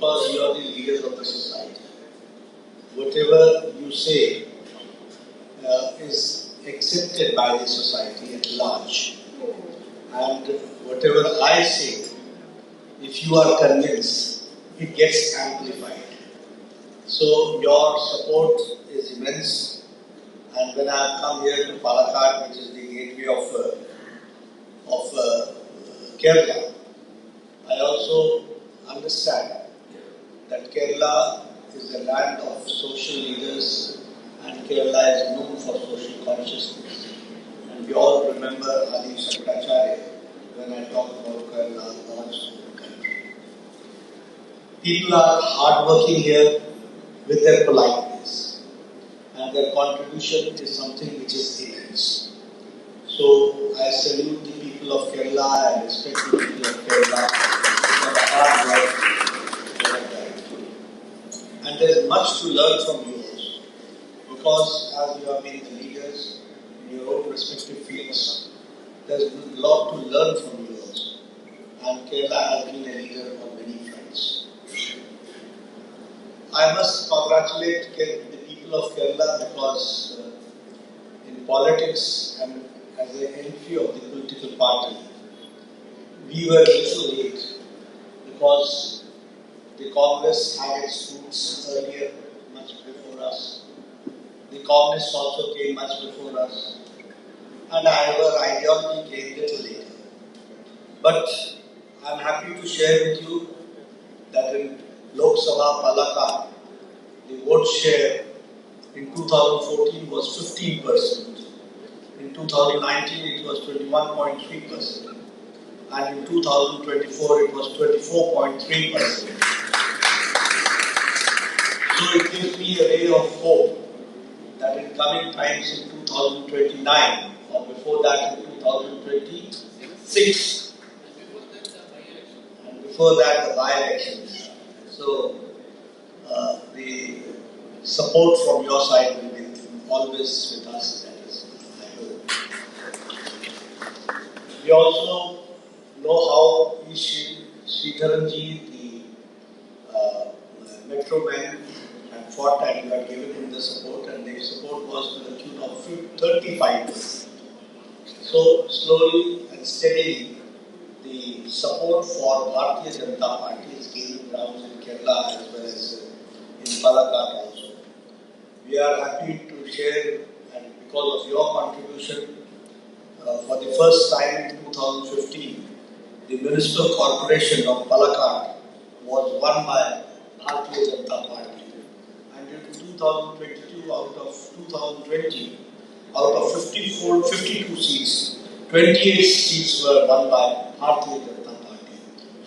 because you are the leaders of the society. Whatever you say is accepted by the society at large. And whatever I say, if you are convinced, it gets amplified. So your support is immense. And when I have come here to Palakkad, which is the gateway of Kerala, I also understand that Kerala is a land of social leaders and Kerala is known for social consciousness. And we all remember Adi Shankaracharya when I talk about Kerala, God's own country. People are hardworking here with their politeness, and their contribution is something which is immense. So I salute the people of Kerala and respect the people of Kerala for the hard work they have done. And there is much to learn from you also, because as you have been the leaders in your own respective fields, there is a lot to learn from you also. And Kerala has been a leader on many fronts. I must congratulate the people of Kerala because in politics and as an entry of the political party, we were a little late because the Congress had its roots earlier, much before us. The communists also came much before us. And our ideology came a little later. But I am happy to share with you that in Lok Sabha Palakkad, the vote share in 2014 was 15%. In 2019 it was 21.3%. And in 2024 it was 24.3%. So it gives me a ray of hope that in coming times in 2029 or before that in 2026 and before that the by-elections. So the support from your side will be always with us, that is, I hope. We also know how Shri the Metro man, had fought and you had given him the support, and the support was to the tune of 35%. So slowly and steadily, the support for Bharatiya Janata Party is gaining ground in Kerala as well as in Palakkad also. We are happy to share, and because of your contribution, for the first time in 2015, the municipal corporation of Palakkad was won by Bharatiya Janata Party. And in 2022, out of 2020, out of 52 seats, 28 seats were won by Bharatiya Janata Party.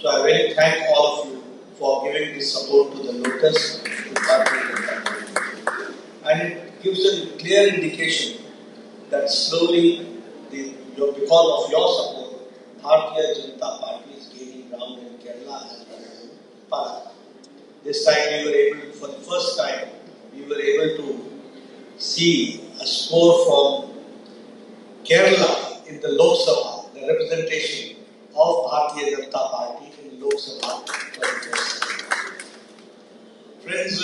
So I really thank all of you for giving this support to the Lotus, to Bharatiya Janata Party. And it gives a clear indication that slowly, because of your support, Bharatiya Janata Party is gaining ground in Kerala as well as in Palakkad. This time we were able, for the first time, we were able to see a score from Kerala in the Lok Sabha, the representation of Bharatiya Janata Party in Lok Sabha for the first time. Friends,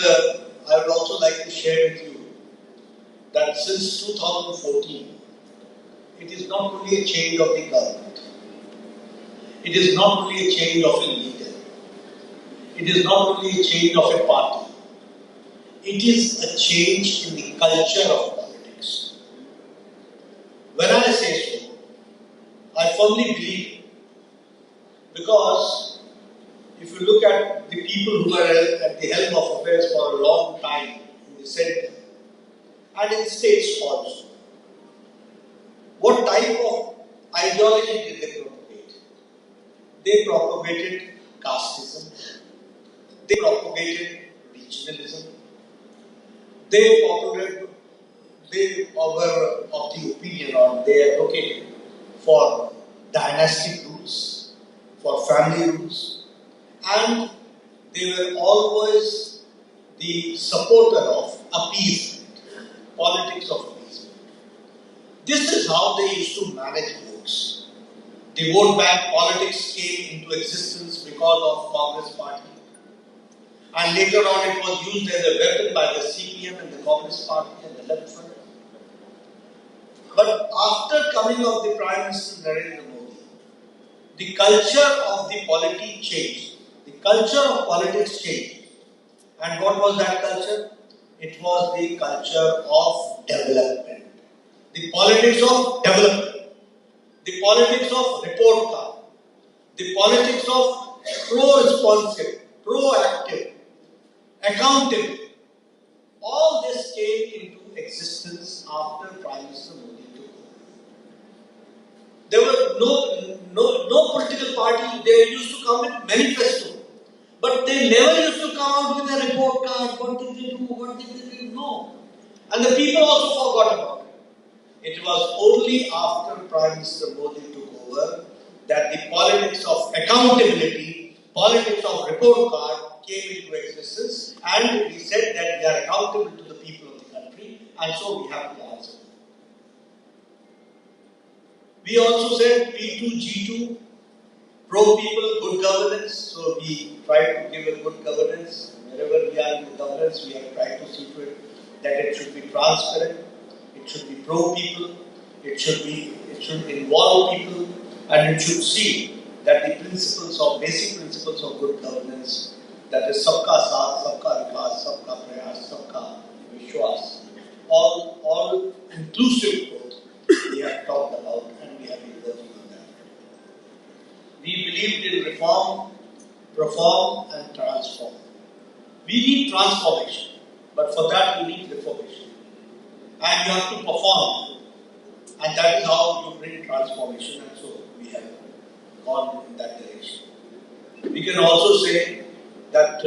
I would also like to share with you that since 2014, it is not only a change of the government, it is not only a change of a leader, it is not only a change of a party, it is a change in the culture of politics. When I say so, I firmly believe, because if you look at the people who were at the helm of affairs for a long time in the center and in states also, what type of ideology did they propagate? They propagated casteism, they propagated regionalism, they were of the opinion, or they advocated for dynastic rules, for family rules, and they were always the supporter of appeasement, politics of appeasement. This is how they used to manage votes. The vote bank politics came into existence because of Congress party. And later on it was used as a weapon by the CPM and the Communist Party and the left front. But after coming of the Prime Minister Narendra Modi, the culture of the polity changed. The culture of politics changed. And what was that culture? It was the culture of development. The politics of development. The politics of report card. The politics of pro-responsive, proactive, accountable. All this came into existence after Prime Minister Modi took over. There were no political party. They used to come with manifesto, but they never used to come out with a report card. What did they do? What did they do? No. And the people also forgot about it. It was only after Prime Minister Modi took over that the politics of accountability, politics of report card came into existence, and we said that we are accountable to the people of the country, and so we have to answer. We also said P2, G2, pro people, good governance. So we try to give a good governance. Wherever we are in the governance, we have tried to see to it that it should be transparent, it should be pro people, it should involve people, and it should see that the basic principles of good governance, that is sabka saath, sabka vikas, sabka prayas, sabka vishwas, all inclusive growth we have talked about, and we have been working on that. We believed in reform, perform and transform. We need transformation, but for that we need reformation. And you have to perform, and that is how you bring transformation, and so we have gone in that direction. We can also say that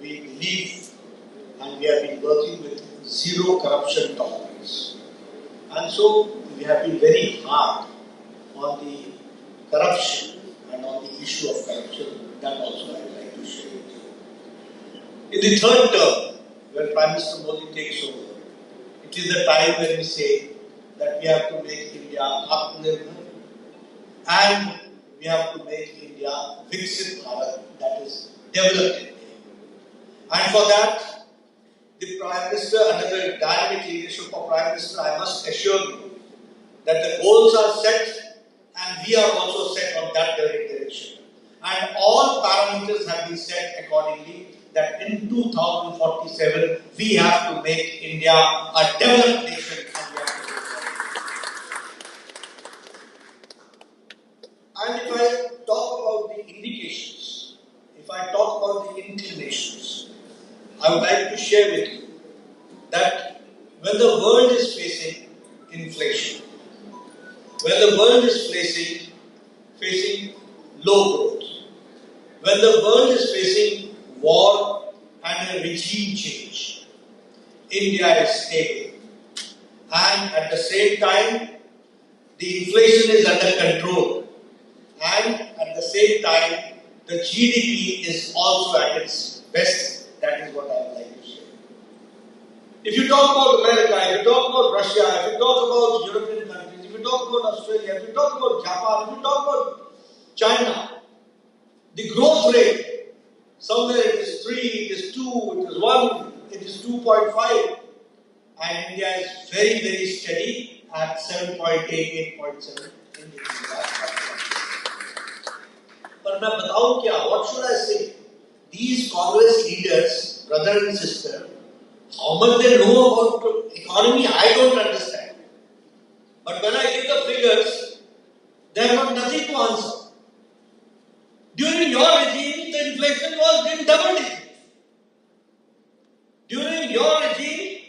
we believe and we have been working with zero corruption tolerance. And so we have been very hard on the corruption and on the issue of corruption. That also I would like to share with you. In the third term, when Prime Minister Modi takes over, it is the time when we say that we have to make India Atmanirbhar and we have to make India Viksit Bharat, that is developed India. And for that, the Prime Minister, under the dynamic leadership of Prime Minister, I must assure you that the goals are set and we are also set on that direction. And all parameters have been set accordingly that in 2047 we have to make India a developed nation and we have to go forward. And if I talk about the indications, if I talk about the inclinations, I would like to share with you that when the world is facing inflation, when the world is facing low growth, when the world is facing war and a regime change, India is stable. And at the same time, the inflation is under control. And at the same time, the GDP is also at its best. That is what I would like to say. If you talk about America, if you talk about Russia, if you talk about European countries, if you talk about Australia, if you talk about Japan, if you talk about China, the growth rate, somewhere it is 3, it is 2, it is 1, it is 2.5, and India is very, very steady at 7.8, 8.7 in the But मैं बताऊं क्या? What should I say? These Congress leaders, brother and sister, how much they know about economy, I don't understand. But when I give the figures, they have got nothing to answer. During your regime, the inflation was in double digits. During your regime,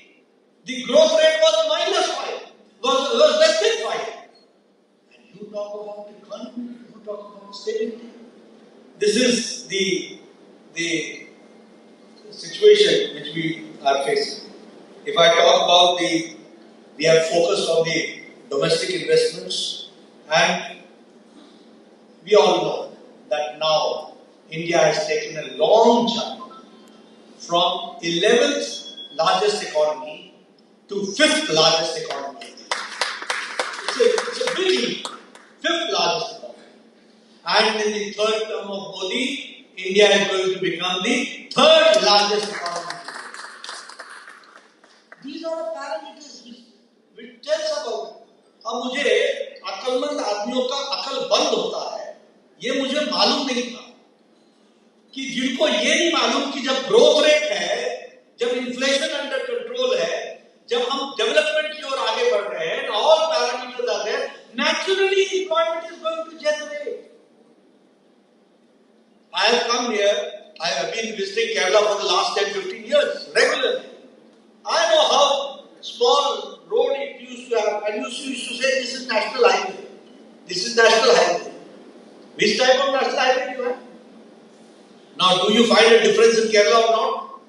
the growth rate was -5, was less than 5. And you talk about economy, you talk about stability. This is the situation which we are facing. If I talk about we have focused on the domestic investments, and we all know that now India has taken a long jump from 11th largest economy to 5th largest economy. It's a big leap, 5th largest economy. And in the third term of Modi, India is going to become the third largest economy. These are the parameters which tells about it. अब मुझे अक्लमंद आदमियों का अकल बंद होता है, ये मुझे मालूम नहीं था कि जिनको ये नहीं मालूम कि जब ग्रोथ रेट है, जब इन्फ्लेशन अंडर कंट्रोल है, जब हम डेवलपमेंट की ओर आगे बढ़ रहे हैं, all parameters are there, naturally employment is going to generate. I have come here, I have been visiting Kerala for the last 10-15 years regularly. I know how small road it used to have, and used to say this is national highway. This is national highway. Which type of national highway do you have? Now, do you find a difference in Kerala or not?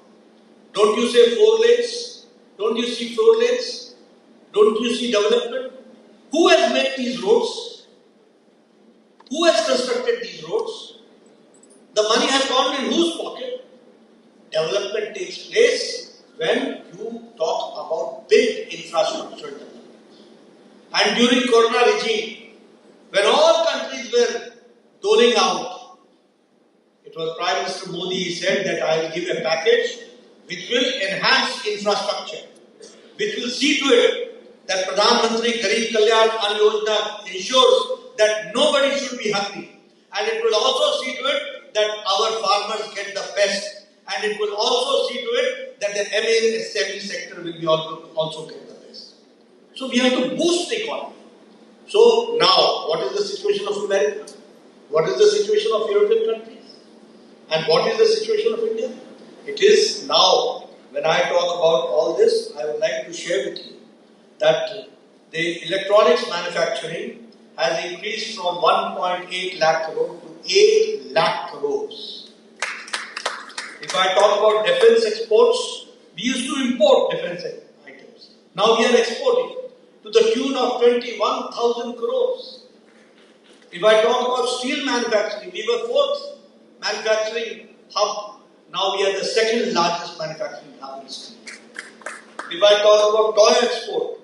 Don't you say 4 lanes? Don't you see 4 lanes? Don't you see development? Who has made these roads? Who has constructed these roads? The money has gone in whose pocket? Development takes place when you talk about big infrastructure development. And during Corona regime, when all countries were doling out, it was Prime Minister Modi said that I will give a package which will enhance infrastructure, which will see to it that Pradhan Mantri Garib Kalyan Ann Yojana ensures that nobody should be hungry, and it will also see to it that our farmers get the best, and it will also see to it that the MSME sector will be also get the best. So we have to boost the economy. So now, what is the situation of America? What is the situation of European countries? And what is the situation of India? It is now, when I talk about all this, I would like to share with you that the electronics manufacturing has increased from 1.8 lakh crore to 8 lakh crores. If I talk about defense exports, we used to import defense items. Now we are exporting to the tune of 21,000 crores. If I talk about steel manufacturing, we were 4th manufacturing hub. Now we are the 2nd largest manufacturing hub in steel. If I talk about toy export,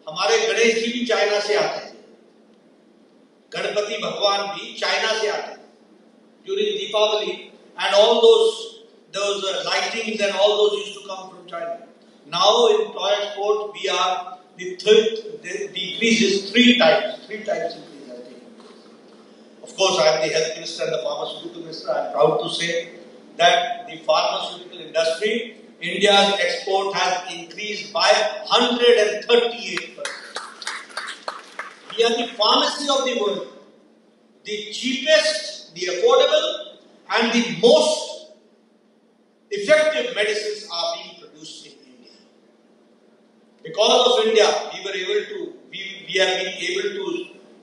हमारे गणेश जी भी China से आते थे, गणपति भगवान भी China से आते थे during Deepavali, and all those lightings and all those used to come from China. Now in toy export we are the increase is 3 times increase, I think. Of course, I am the health minister and the pharmaceutical minister. I am proud to say that the pharmaceutical industry, India's export has increased by 138%. We are the pharmacy of the world. The cheapest, the affordable, and the most effective medicines are being produced in India. Because of India, we have been able to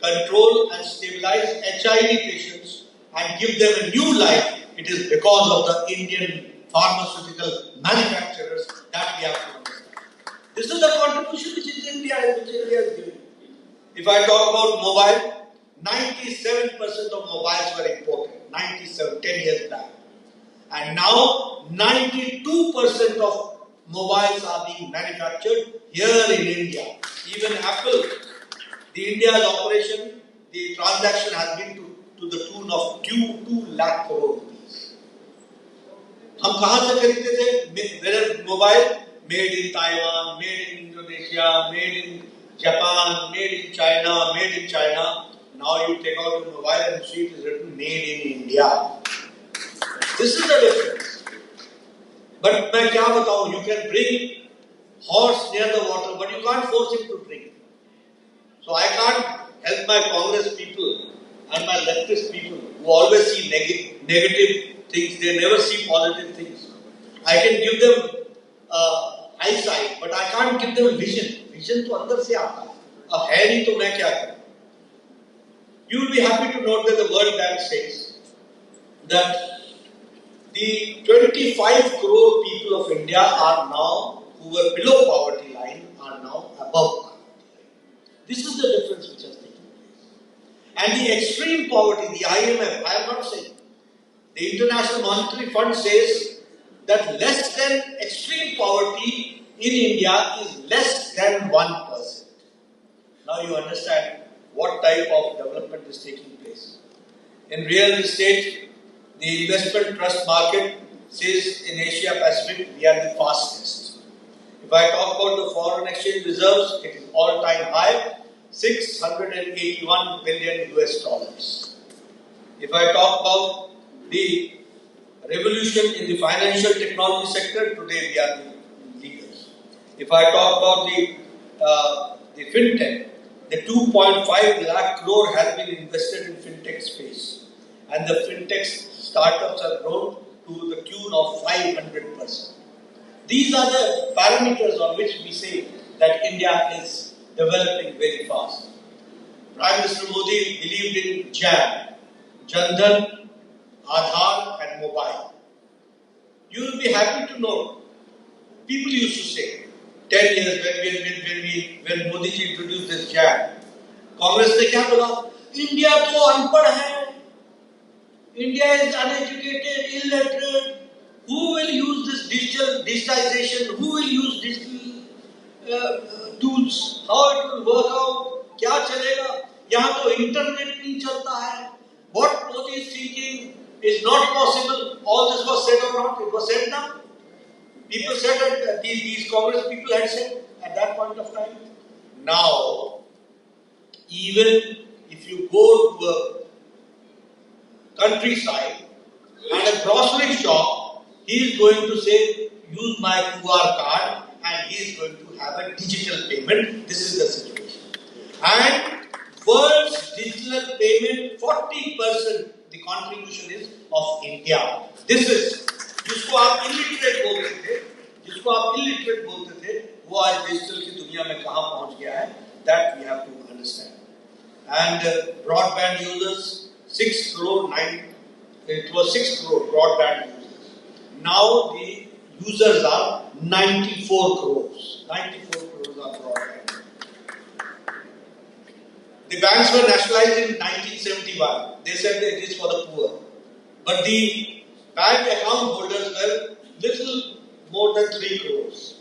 control and stabilize HIV patients and give them a new life. It is because of the Indian pharmaceutical manufacturers that we have to understand. This is the contribution which India is giving. If I talk about mobile, 97% of mobiles were imported, 97, 10 years back. And now 92% of mobiles are being manufactured here in India. Even Apple, the India's operation, the transaction has been to the tune of 2 lakh crore rupees. हम कहाँ से खरीदते थे? Whether mobile made in Taiwan, made in Indonesia, made in Japan, made in China, made in China. Now you take out your mobile and see it is written made in India. This is the difference. But मैं क्या बताऊँ? You can bring horse near the water, but you can't force him to drink. So I can't help my Congress people and my leftist people who always see negative things. They never see positive things. I can give them eyesight, but I can't give them vision. Vision तो अंदर से आता है. अब है नहीं तो मैं क्या करूँ? You will be happy to note that the World Bank says that the 25 crore people of India are now, who were below poverty line, are now above poverty line. This is the difference which has taken place. And the extreme poverty, the IMF, I am not saying, the International Monetary Fund says that less than extreme poverty in India is less than 1%. Now you understand what type of development is taking place. In real estate, The investment trust market says in Asia Pacific we are the fastest. If I talk about the foreign exchange reserves, it is all-time high, 681 billion US dollars. If I talk about the revolution in the financial technology sector, today we are the leaders. If I talk about the fintech, the 2.5 lakh crore has been invested in fintech space, and the fintech startups have grown to the tune of 500%. These are the parameters on which we say that India is developing very fast. Prime Minister Modi believed in JAM, Jan-Dhan, Aadhaar and mobile. You will be happy to know, people used to say, 10 years when Modi ji introduced this JAM, Congress ने क्या बोला? India तो अनपढ़ है, India is uneducated, illiterate. Who will use this digitalization? Who will use digital tools? How it will work out? क्या चलेगा? यहाँ तो इंटरनेट नहीं चलता है. What Modi is thinking is not possible. All this was said or not? It was said now. People said that these Congress people had said at that point of time. Now, even if you go to a countryside and a grocery shop, he is going to say, use my QR card, and he is going to have a digital payment. This is the situation. And world's digital payment, 40% the contribution is of India. This is, जिसको आप illiterate बोलते थे, वो आज digital की दुनिया में कहाँ पहुँच गया है, that we have to understand. And broadband users, 6 crore broadband users. Now the users are 94 crores. 94 crores are broadband. The banks were nationalized in 1971. They said that it is for the poor. But the bank account holders were little more than 3 crores.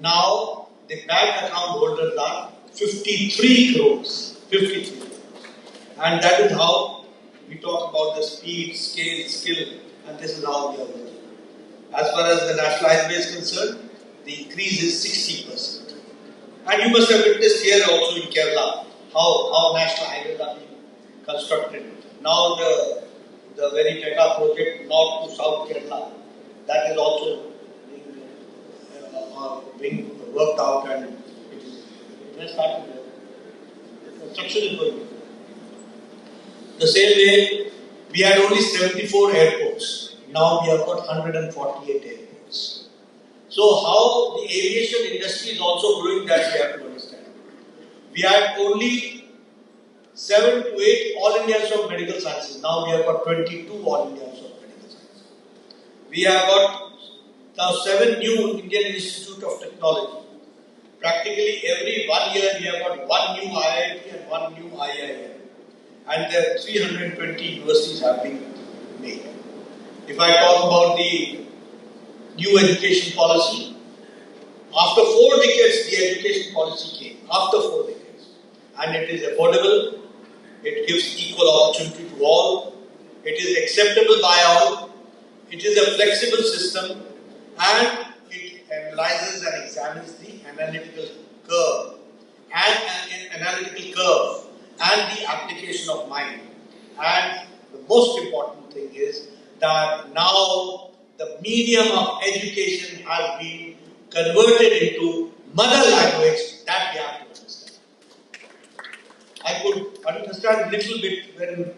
Now the bank account holders are 53 crores. 53 crores. And that is how we talk about the speed, scale, skill, and this is how we are working. As far as the national highway is concerned, the increase is 60%. And you must have witnessed here also in Kerala how national highways are being constructed. Now the very mega project north to south Kerala, that is also being worked out, and it has started. The construction is going on. The same way, we had only 74 airports. Now we have got 148 airports. So how the aviation industry is also growing, that we have to understand. We had only 7 to 8 All Indians of Medical Sciences. Now we have got 22 All Indians of Medical Sciences. We have got now 7 new Indian Institute of Technology. Practically every 1 year we have got 1 new IIT and 1 new IIM. And there 320 universities have been made. If I talk about the new education policy, after 4 decades the education policy came. After 4 decades. And it is affordable, it gives equal opportunity to all, it is acceptable by all, it is a flexible system, and it analyzes and examines the analytical curve and the application of mind. And the most important thing is that now the medium of education has been converted into mother language, that we have to understand. I could understand a little bit when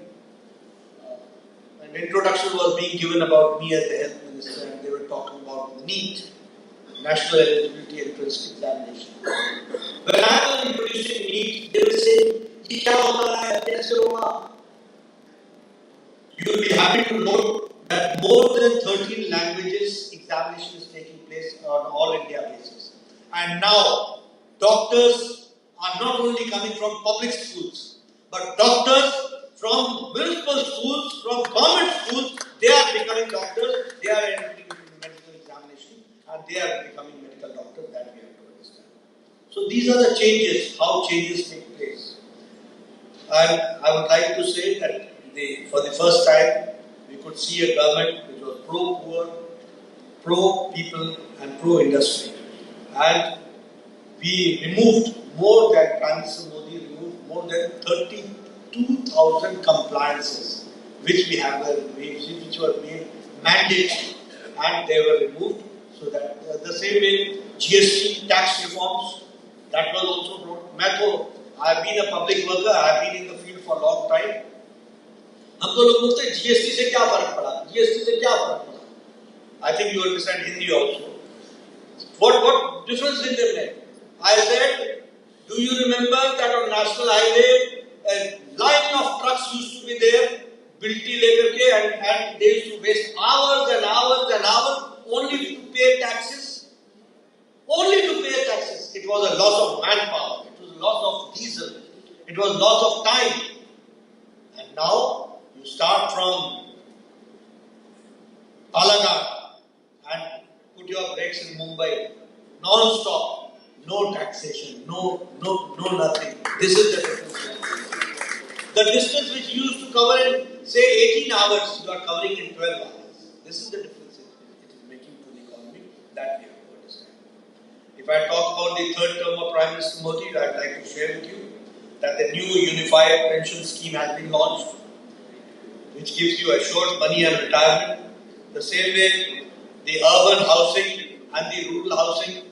an introduction was being given about me as the health minister, and they were talking about the NEET, National Eligibility Entrance Examination. When I was introducing NEET, they were saying, you will be happy to note that more than 13 languages examination is taking place on all India basis. And now, doctors are not only coming from public schools, but doctors from municipal schools, from government schools, they are becoming doctors, they are entering into the medical examination, and they are becoming medical doctors, that we have to understand. So these are the changes, how changes take place. And I would like to say that for the first time, we could could see a government which was pro-poor, pro-people and pro-industry. And we removed more than, Prime Minister Modi removed more than 32,000 compliances which which were made mandate, and they were removed. So that the same way GST tax reforms, that was also brought. I have been a public worker, I have been in the field for a long time. हमको लोग बोलते हैं GST से क्या फर्क पड़ा? GST से क्या फर्क पड़ा? I think you understand Hindi also. What difference did they make? I said, do you remember that on National Highway, a line of trucks used to be there, bilti leker ke, and they used to waste hours and hours and hours only to pay taxes? Only to pay taxes. It was a loss of manpower, it was a loss of diesel, it was loss of time. And now, you start from Palakkad and put your brakes in Mumbai, non-stop, no taxation, no nothing. This is the difference. The distance which you used to cover in, say, 18 hours, you are covering in 12 hours. This is the difference it is making to the economy that we have to understand. If I talk about the third term of Prime Minister Modi, I would like to share with you that the new unified pension scheme has been launched, which gives you assured money and retirement. The same way, the urban housing and the rural housing,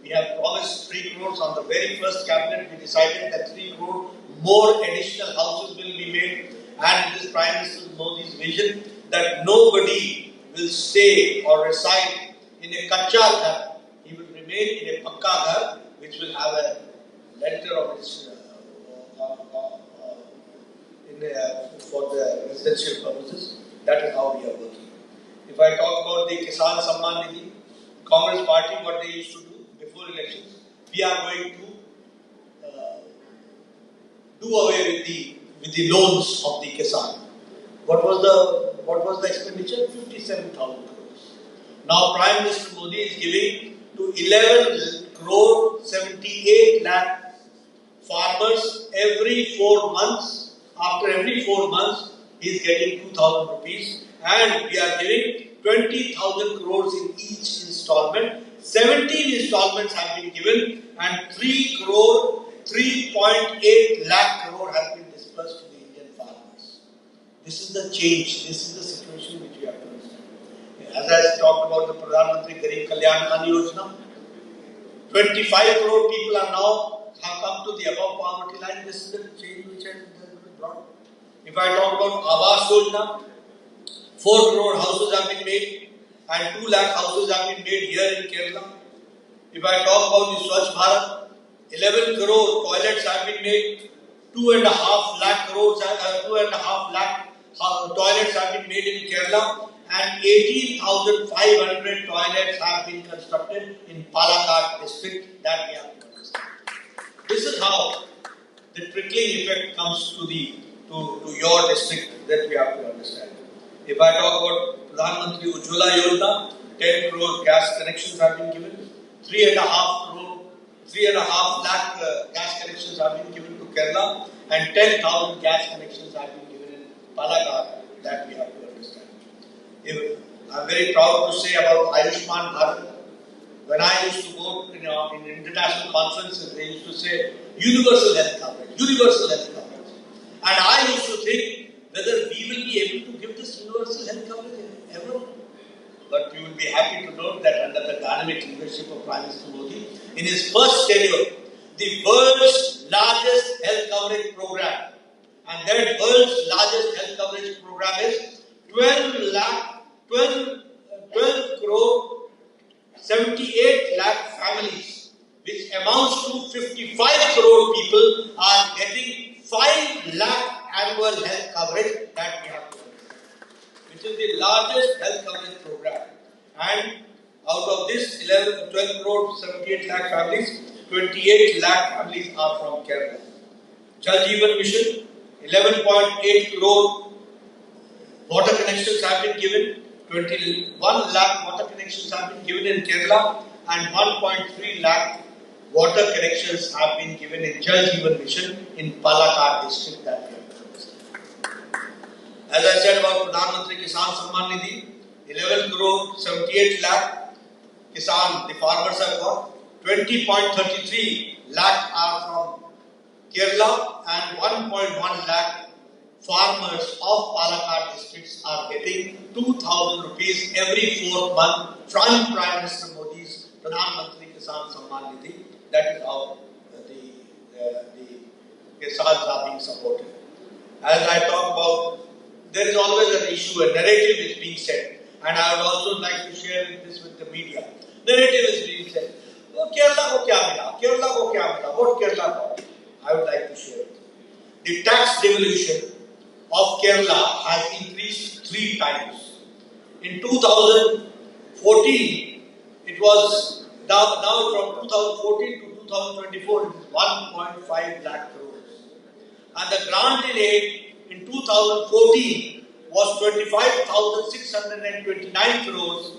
we have promised 3 crores on the very first cabinet. We decided that 3 crore more additional houses will be made, and it is Prime Minister Modi's vision that nobody will stay or reside in a kacha ghar. He will remain in a pakka ghar, which will have a letter of its for the residential purposes. That is how we are working. If I talk about the Kisan Samman Nidhi, Congress party, what they used to do before elections, we are going to do away with the loans of the Kisan. What was the expenditure? 57,000 crores. Now Prime Minister Modi is giving to 11 crore 78 lakh farmers every 4 months. After every 4 months, he is getting 2,000 rupees, and we are giving 20,000 crores in each installment. 17 installments have been given, and 3.8 lakh crore has been disbursed to the Indian farmers. This is the change. This is the situation which we have to understand. As I talked about the Pradhan Mantri Garib Kalyan Ann Yojana, 25 crore people are now have come to the above poverty line. This is the change which has been brought. If I talk about Awas Yojana, 4 crore houses have been made and 2 lakh houses have been made here in Kerala. If I talk about the Swachh Bharat, 11 crore toilets have been made, 2.5 lakh toilets have been made in Kerala, and 18,500 toilets have been constructed in Palakkad district. That we have to understand. This is how the trickling effect comes to your district, that we have to understand. If I talk about Pradhan Mantri Ujjwala Yojana, 10 crore gas connections have been given, 3.5 lakh gas connections have been given to Kerala, and 10,000 gas connections have been given in Palakkad. That we have to understand. I am very proud to say about Ayushman Bharat. When I used to go in international conferences, they used to say universal health coverage, universal health coverage. And I used to think whether we will be able to give this universal health coverage ever. But you will be happy to note that under the dynamic leadership of Prime Minister Modi, in his first tenure, the world's largest health coverage program, and that world's largest health coverage program is 12 crore 78 lakh families, which amounts to 55 crore people are getting 5 lakh annual health coverage that we have to understand, which is the largest health coverage program. And out of this 12 crore 78 lakh families, 28 lakh families are from Kerala. Jal Jeevan Mission, 11.8 crore water connections have been given, 21 lakh water connections have been given in Kerala, and 1.3 lakh water connections have been given in Jal Jeevan Mission in Palakkad district that we have. As I said about Pradhan Mantri Kisan Samman Nidhi, 11 crore 78 lakh Kisan, the farmers have got. 20.33 lakh are from Kerala and 1.1 lakh farmers of Palakkad districts are getting 2,000 rupees every 4th month from Prime Minister Modi's Pradhan Mantri Kisan Samman Nidhi. That is how the Kisans are being supported. As I talk about, there is always an issue, a narrative is being said, and I would also like to share this with the media. Narrative is being said. Oh, Kerala ko kya mila? Kerala ko kya mila? What Kerala got? I would like to share it. The tax devolution of Kerala has increased 3 times. In 2014, it was now from 2014 to 2024, it is 1.5 lakh crores. And the grant in aid in 2014 was 25,629 crores,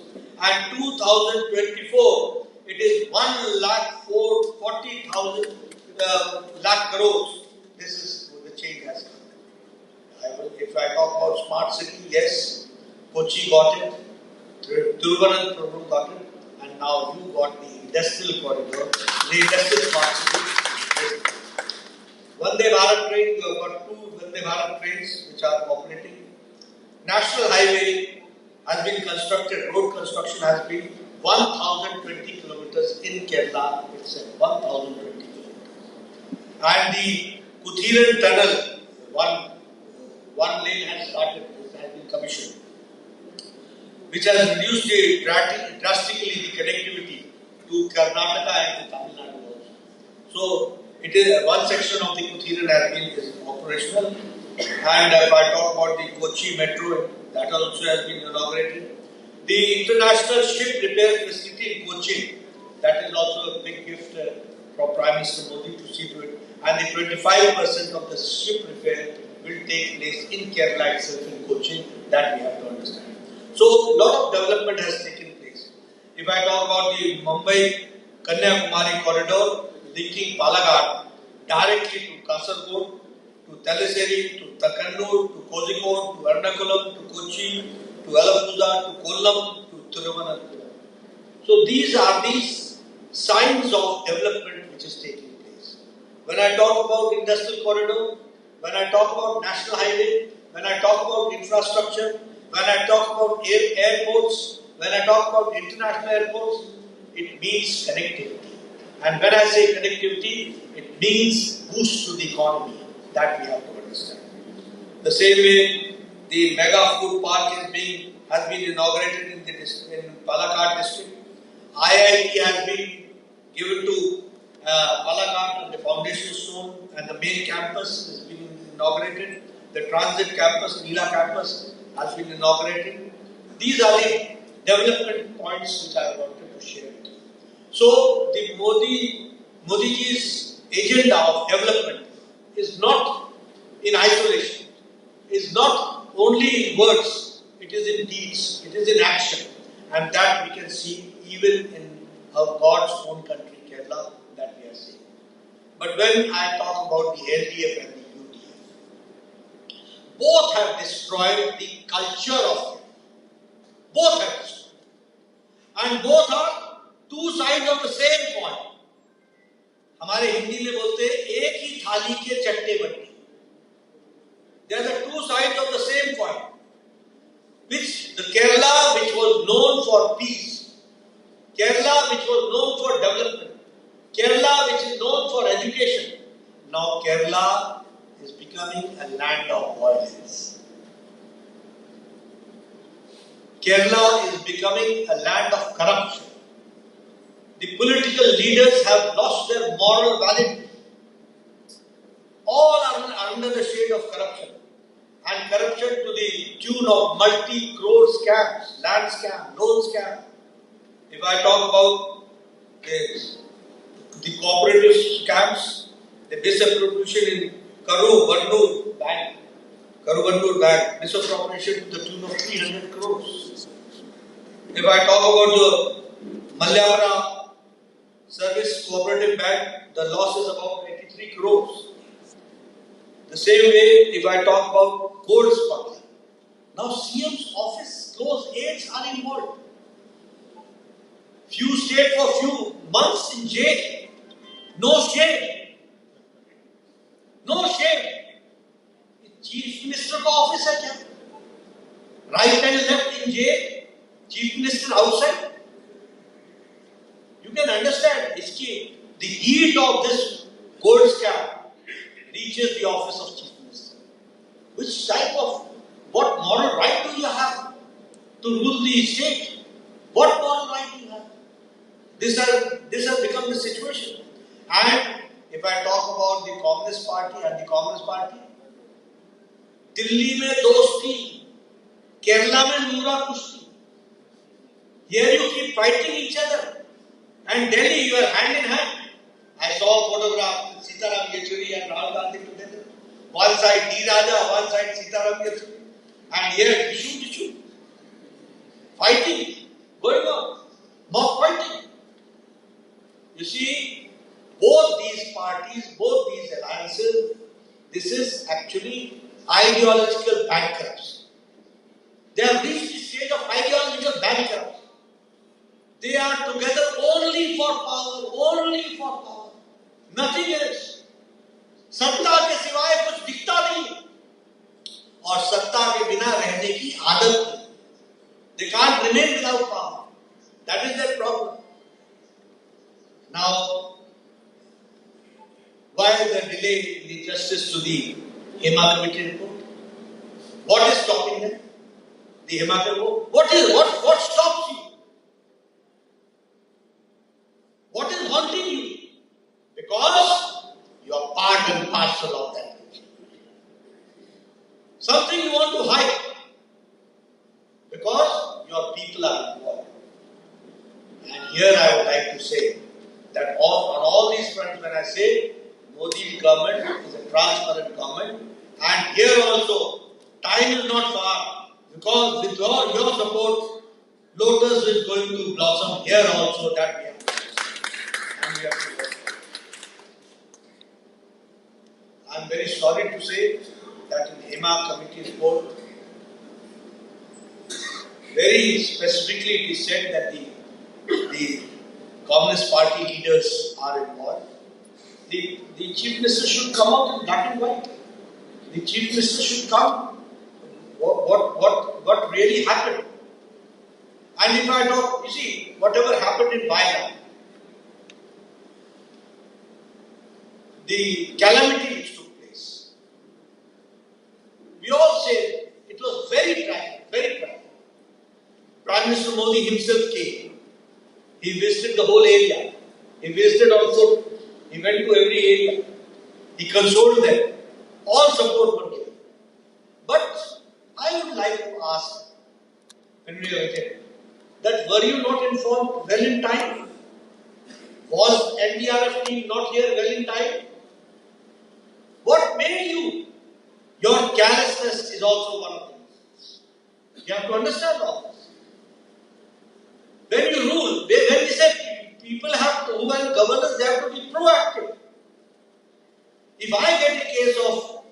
and 2024 it is 1,40,000 lakh crores. This is the change has come. If I talk about smart city, yes, Kochi got it, Thiruvananthapuram got it, and now you got the industrial corridor, the industrial smart city. Vande Bharat train, you have got 2 Vande Bharat trains which are operating. National highway has been constructed, road construction has been 1,020 kilometers in Kerala itself, 1,020 kilometers. And the Kuthiran tunnel, one lane has started, it has been commissioned, which has reduced drastically the connectivity to Karnataka and to Tamil Nadu also. So, it is one section of the Kuthiran has been operational, and if I talk about the Kochi metro, that also has been inaugurated. The international ship repair facility in Kochi, that is also a big gift from Prime Minister Modi to see to it, and the 25% of the ship repair will take place in Kerala itself in Kochi, that we have to understand. So, a lot of development has taken place. If I talk about the Mumbai-Kanyakumari corridor, linking Palakkad directly to Kasaragod, to Thalassery, to Takannur, to Kozhikode, to Ernakulam, to Kochi, to Alappuzha, to Kollam, to Thiruvananthapuram. So these are these signs of development which is taking place. When I talk about industrial corridor, when I talk about national highway, when I talk about infrastructure, when I talk about airports, when I talk about international airports, it means connectivity. And when I say connectivity, it means boost to the economy. That we have to understand. The same way, the mega food park has been inaugurated in Palakkad district. IIT has been given to Palakkad and the foundation stone, and the main campus has been inaugurated. The transit campus, Neela campus, has been inaugurated. These are the development points which I wanted to share with you. So, the Modiji's agenda of development is not in isolation, is not only in words, it is in deeds, it is in action, and that we can see even in our God's own country, Kerala, that we are seeing. But when I talk about the LDF and the UDF, both have destroyed the culture of Kerala. Both have destroyed. And both are two sides of the same coin. हमारे हिंदी में बोलते हैं एक ही थाली के चट्टे बट्टे. They are the two sides of the same coin. Which the Kerala, which was known for peace, Kerala, which was known for development, Kerala, which is known for education, now Kerala is becoming a land of violence. Kerala is becoming a land of corruption. The political leaders have lost their moral validity. All are under the shade of corruption. And corruption to the tune of multi-crore scams, land scam, loan scam. If I talk about the cooperative scams, the misappropriation in Karuvannur Bank, misappropriation to the tune of 300 crores. If I talk about the Malyapura Service Cooperative Bank, the loss is about 83 crores. The same way, if I talk about gold smuggling, Now CM's office, close aides are involved. Few stayed for few months in jail. No shame. No shame. Chief Minister का office है क्या? Right and left in jail. Chief Minister outside. You can understand the heat of this gold scam reaches the office of Chief Minister. Which type of, what moral right do you have to rule the state? What moral right do you have? This has become the situation. And if I talk about the Communist Party, Delhi mein dosti, Kerala mein nura kushti. Here you keep fighting each other. And Delhi, you are hand in hand. I saw a photograph with Sitaram Yechuri and Rahul Gandhi together. One side D. Raja, one side Sitaram Yechuri. And here, issue. Fighting, going on. Mob fighting. You see, both these parties, both these alliances, this is actually ideological bankrupts. They have reached the stage of ideological bankrupts. They are together only for power, nothing else. सत्ता के सिवाय कुछ दिखता नहीं और सत्ता के बिना रहने की आदत नहीं. They can't remain without power. That is their problem. Now, why the delay in the justice to the Hema Committee report? What is stopping them? The Hema report? What stops you? What is haunting you? Because you are part and parcel of that. Something you want to hide. Because your people are involved. And here I would like to say that on all these fronts, when I say Modi's government is a transparent government, and here also, time is not far, because with your support, lotus is going to blossom here also, that we have to do. And we have to work. I am very sorry to say that in Hema Committee report, very specifically it is said that the Communist Party leaders are involved. The Chief Minister should come out in black and white. The Chief Minister should come. What really happened? And if I talk, you see, whatever happened in Bharatiya, the calamity which took place, we all say it was very tragic, very tragic. Prime Minister Modi himself came. He visited the whole area. He visited also, he went to every area. He consoled them. All support were given. But I would like to ask, when we were there, that were you not informed well in time? Was NDRF team not here well in time? What made you? Your carelessness is also one of them. You have to understand all this. When you rule, when we say people have to, who are governors, they have to be proactive. If I get a case of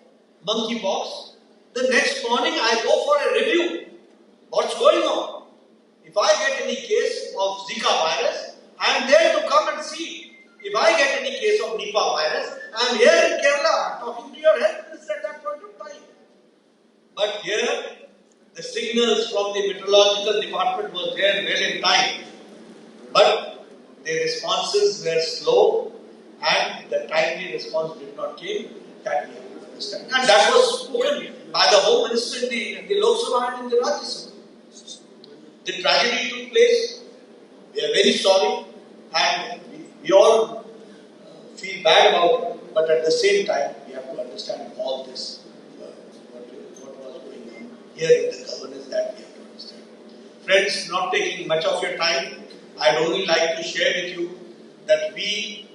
monkeypox, the next morning I go for a review. What's going on? If I get any case of Zika virus, I am there to come and see. If I get any case of Nipah virus, I am here in Kerala talking to your health minister at that point of time. But here, the signals from the meteorological department was there well in time. But the responses were slow and the timely response did not come. That we have to understand. And that was spoken by the Home Minister in the Lok Sabha and in the Rajya Sabha. The tragedy took place. We are very sorry and we all feel bad about it. But at the same time, we have to understand all this. What was going on here in the governance, that we have to understand. Friends, not taking much of your time, I'd only like to share with you that we,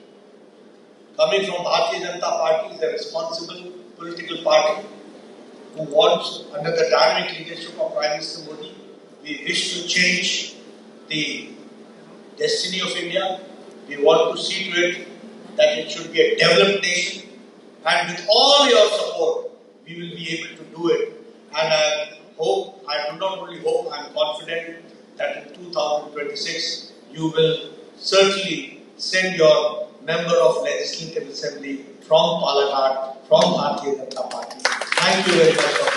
coming from Bharatiya Janata Party, is a responsible political party who wants, under the dynamic leadership of Prime Minister Modi, we wish to change the destiny of India. We want to see to it that it should be a developed nation. And with all your support, we will be able to do it. And I I do not only hope, I am confident that in 2026 you will certainly send your member of Legislative Assembly from Palakkad, from Bharatiya Janata Party. Thank you very much.